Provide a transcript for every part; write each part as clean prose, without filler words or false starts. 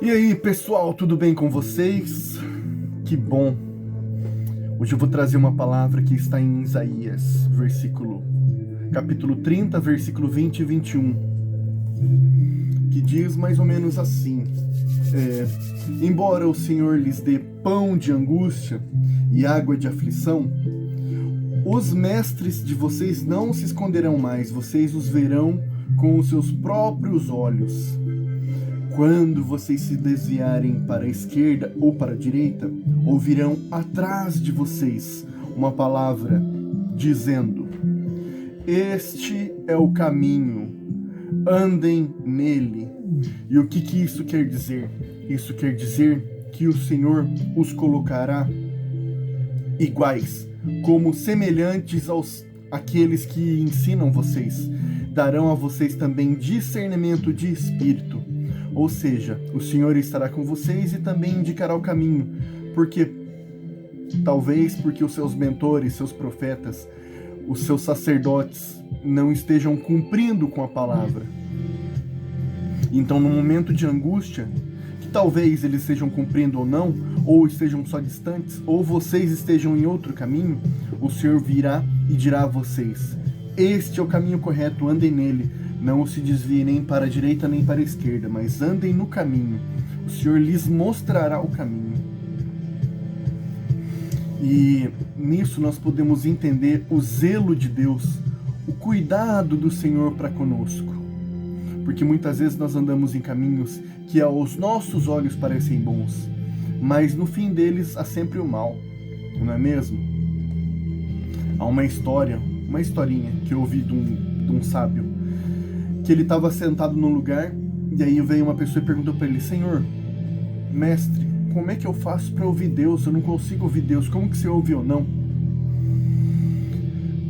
E aí, pessoal, tudo bem com vocês? Que bom! Hoje eu vou trazer uma palavra que está em Isaías, capítulo 30, versículo 20 e 21, que diz mais ou menos assim: embora o Senhor lhes dê pão de angústia e água de aflição, os mestres de vocês não se esconderão mais, vocês os verão com os seus próprios olhos. Quando vocês se desviarem para a esquerda ou para a direita, ouvirão atrás de vocês uma palavra dizendo: este é o caminho, andem nele. E o que isso quer dizer? Isso quer dizer que o Senhor os colocará iguais, como semelhantes àqueles que ensinam vocês. Darão a vocês também discernimento de espírito. Ou seja, o Senhor estará com vocês e também indicará o caminho, talvez porque os seus mentores, seus profetas, os seus sacerdotes não estejam cumprindo com a palavra. Então, no momento de angústia, que talvez eles estejam cumprindo ou não, ou estejam só distantes, ou vocês estejam em outro caminho, o Senhor virá e dirá a vocês: este é o caminho correto, andem nele. Não se desviem nem para a direita nem para a esquerda, mas andem no caminho. O Senhor lhes mostrará o caminho. E nisso nós podemos entender o zelo de Deus, o cuidado do Senhor para conosco. Porque muitas vezes nós andamos em caminhos que aos nossos olhos parecem bons, mas no fim deles há sempre o mal, não é mesmo? Há uma historinha que eu ouvi de um sábio, que ele estava sentado num lugar, e aí veio uma pessoa e perguntou para ele: Senhor, mestre, como é que eu faço para ouvir Deus? Eu não consigo ouvir Deus, como que você ouve ou não?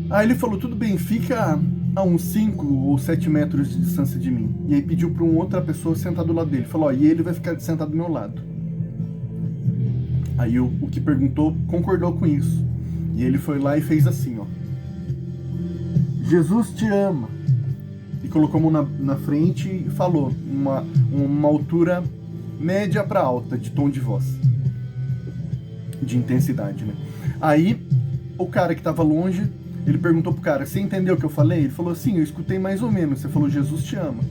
Aí ele falou: tudo bem, fica a uns 5 ou 7 metros de distância de mim. E aí pediu para uma outra pessoa sentar do lado dele, falou: e ele vai ficar sentado do meu lado. Aí o que perguntou concordou com isso, e ele foi lá e fez assim, Jesus te ama. E colocou a mão na frente e falou, uma altura média para alta de tom de voz, de intensidade, né? Aí o cara que estava longe, ele perguntou pro cara: você entendeu o que eu falei? Ele falou: sim, eu escutei mais ou menos. Você falou Jesus te ama.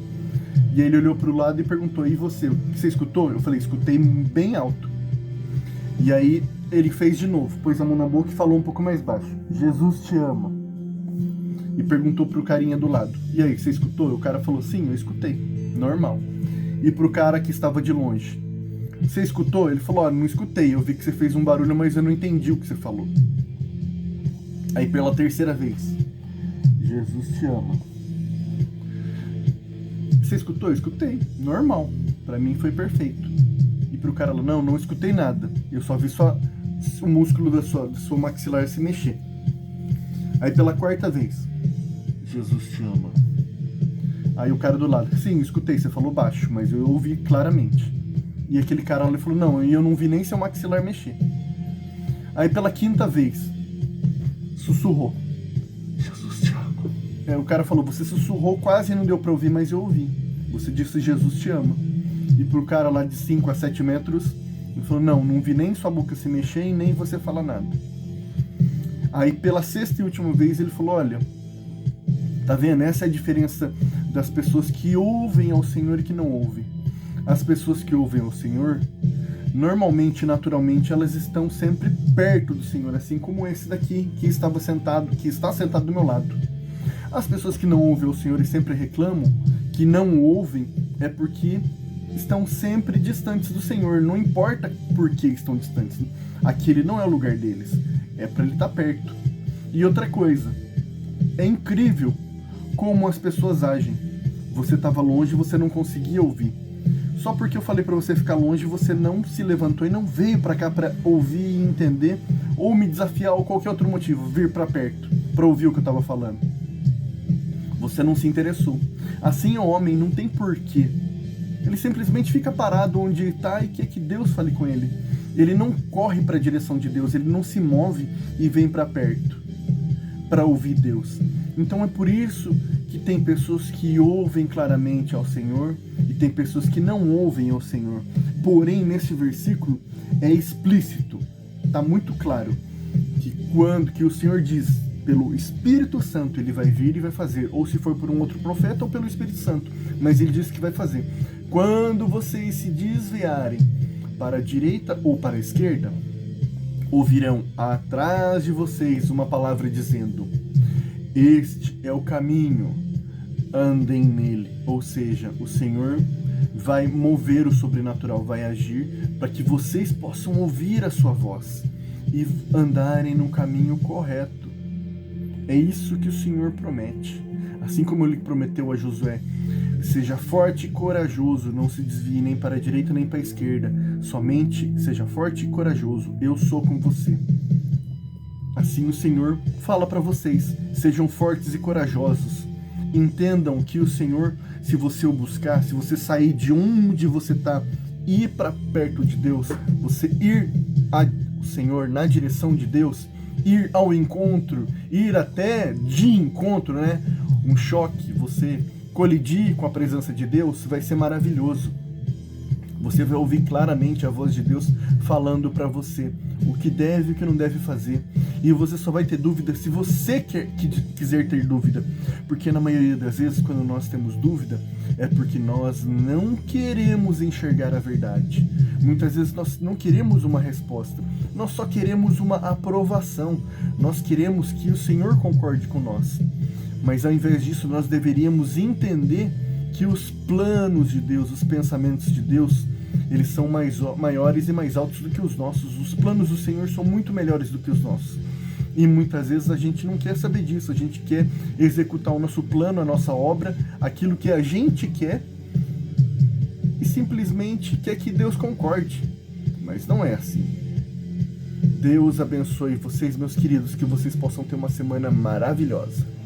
E aí ele olhou pro lado e perguntou: e você, o que você escutou? Eu falei: escutei bem alto. E aí ele fez de novo, pôs a mão na boca e falou um pouco mais baixo: Jesus te ama. E perguntou pro carinha do lado: e aí, você escutou? O cara falou: sim, eu escutei, normal. E pro cara que estava de longe: você escutou? Ele falou: não escutei, eu vi que você fez um barulho, mas eu não entendi o que você falou. Aí pela terceira vez: Jesus te ama. Você escutou? Eu escutei, normal, pra mim foi perfeito. E pro cara: não escutei nada, eu só vi o músculo da sua maxilar se mexer. Aí pela quarta vez: Jesus te ama. Aí o cara do lado: sim, escutei, você falou baixo, mas eu ouvi claramente. E aquele cara lá falou: não, eu não vi nem seu maxilar mexer. Aí pela quinta vez, sussurrou: Jesus te ama. O cara falou: você sussurrou, quase não deu pra ouvir, mas eu ouvi. Você disse Jesus te ama. E pro cara lá de 5 a 7 metros, ele falou: não vi nem sua boca se mexer e nem você falar nada. Aí pela sexta e última vez ele falou: olha, tá vendo? Essa é a diferença das pessoas que ouvem ao Senhor e que não ouvem. As pessoas que ouvem ao Senhor, normalmente, naturalmente, elas estão sempre perto do Senhor, assim como esse daqui que está sentado do meu lado. As pessoas que não ouvem ao Senhor e sempre reclamam que não ouvem, é porque estão sempre distantes do Senhor. Não importa por que estão distantes. Aquele não é o lugar deles. É para ele estar perto. E outra coisa, é incrível como as pessoas agem. Você estava longe e você não conseguia ouvir. Só porque eu falei para você ficar longe, você não se levantou e não veio para cá para ouvir e entender, ou me desafiar, ou qualquer outro motivo, vir para perto para ouvir o que eu estava falando. Você não se interessou. Assim o homem não tem porquê. Ele simplesmente fica parado onde ele está e quer que Deus fale com ele. Ele não corre para a direção de Deus, ele não se move e vem para perto para ouvir Deus. Então é por isso que tem pessoas que ouvem claramente ao Senhor e tem pessoas que não ouvem ao Senhor. Porém, nesse versículo é explícito, está muito claro, que o Senhor diz, pelo Espírito Santo ele vai vir e vai fazer, ou se for por um outro profeta ou pelo Espírito Santo, mas ele diz que vai fazer. Quando vocês se desviarem para a direita ou para a esquerda, ouvirão atrás de vocês uma palavra dizendo: este é o caminho, andem nele. Ou seja, o Senhor vai mover o sobrenatural, vai agir para que vocês possam ouvir a sua voz e andarem no caminho correto. É isso que o Senhor promete. Assim como ele prometeu a Josué: seja forte e corajoso, não se desvie nem para a direita nem para a esquerda, somente seja forte e corajoso, eu sou com você. Assim o Senhor fala para vocês: sejam fortes e corajosos. Entendam que o Senhor, se você o buscar, se você sair de onde você está, ir para perto de Deus, você ir ao Senhor na direção de Deus, ir ao encontro, ir até de encontro, né? Um choque, você colidir com a presença de Deus, vai ser maravilhoso. Você vai ouvir claramente a voz de Deus falando para você o que deve e o que não deve fazer. E você só vai ter dúvida se você quiser ter dúvida. Porque na maioria das vezes, quando nós temos dúvida, é porque nós não queremos enxergar a verdade. Muitas vezes nós não queremos uma resposta. Nós só queremos uma aprovação. Nós queremos que o Senhor concorde com nós. Mas ao invés disso, nós deveríamos entender que os planos de Deus, os pensamentos de Deus, eles são maiores e mais altos do que os nossos. Os planos do Senhor são muito melhores do que os nossos. E muitas vezes a gente não quer saber disso, a gente quer executar o nosso plano, a nossa obra, aquilo que a gente quer, e simplesmente quer que Deus concorde. Mas não é assim. Deus abençoe vocês, meus queridos, que vocês possam ter uma semana maravilhosa.